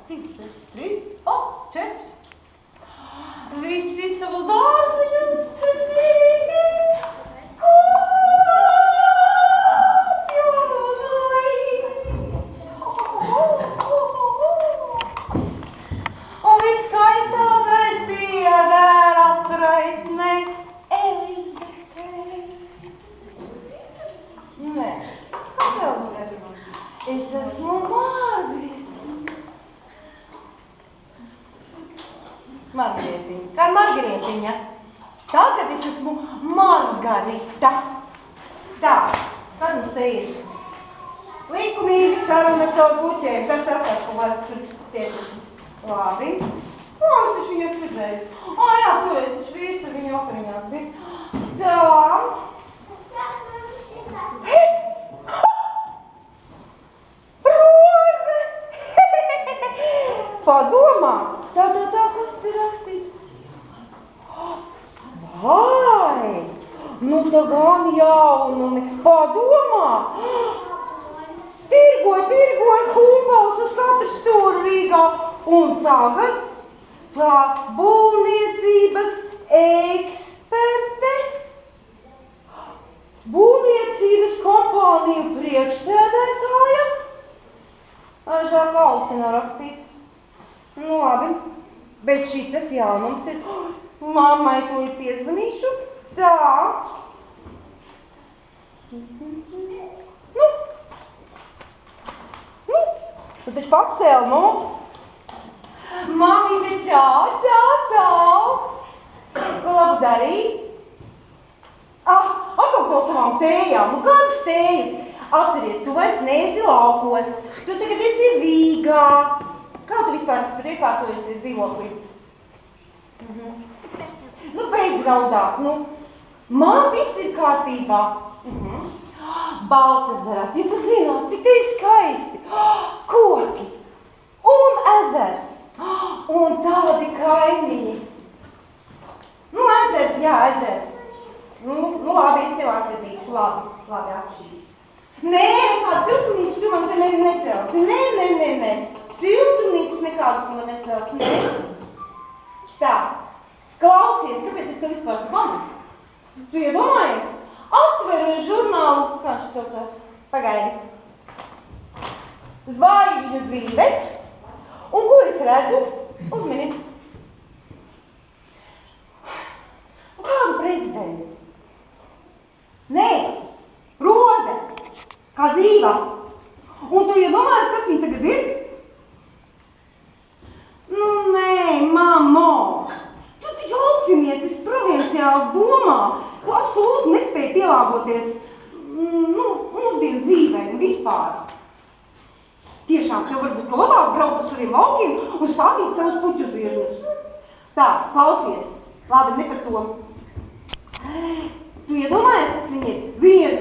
2, 3, 4. Visi savus dārziņus cerīgi kopjolai. Un viskaistākais pieder atraitnei Elizabetei. Nē, kāpēc? Es esmu Margaretiņa. Kā Margaretiņa? Tagad es esmu Margarita. Tā, kas mums te ir? Likumīgi saruna caur puķēm. Kas tas tāds, ko vairs tur tiesas? Labi. Es taču viņas redzējusi. Jā, toreiz taču visi viņu operiņās bija. Tā. Roze! Padomā! Tā, kas te rakstīts? Vai! Nu tā gan jaunumi. Padomā! Tirgoja kumpals uz katru stūru Rīgā. Un tagad tā būvniecības eksperte, būvniecības kompāniju priekšsēdētāja. Žēl, ka Alti nav rakstīt. Nu labi, bet šitas jaunums ir. Mammai tūlīt piezvanīšu. Tā. Nu, tu taču pacēl, nu. Mamīte, čau. Ko labu darīji? Atkal to savām tējām. Nu, kādas tējas? Atceries, tu vairs neesi laukos. Tu tagad esi Rīgā. Kā tu vispār esi iekārtojusies dzīvoklī? Nu, beidz raudāt, nu. Man viss ir kārtībā. Baltazarā, ja tu zināt, cik te ir skaisti. Koki un ezers un tādi kaimiņi. Nu, ezers, jā, ezers. Nu, labi, es tev atvedīšu, labi atšķīšu. Nē, kādu siltumnīcu tu man te necelsi. Nē. Siltumnīcas nekādas man necels. Nē. Tā, klausies, kāpēc es tev vispār zvanu? Tu iedomājies? Atveru žurnālu, kā šis saucās? Pagaidi. Zvaigžņu dzīve. Un ko es redzu? Uzmini. Kādu prezidentu? Nē, Roze. Kā dzīva. Un tu iedomājies, kas viņa tagad ir? Nu, nē, mammo. Tu tik lauciniecis provinciāli domā. Tu absolūti nespēji pielāgoties, mūsdienu dzīvei un vispār. Tiešām, tev varbūt labāk braukt uz saviem laukiem un stādīt savus puķu zviešņus. Tā, klausies. Labi, ne par to. Tu iedomājies, kas viņa ir? Viņa ir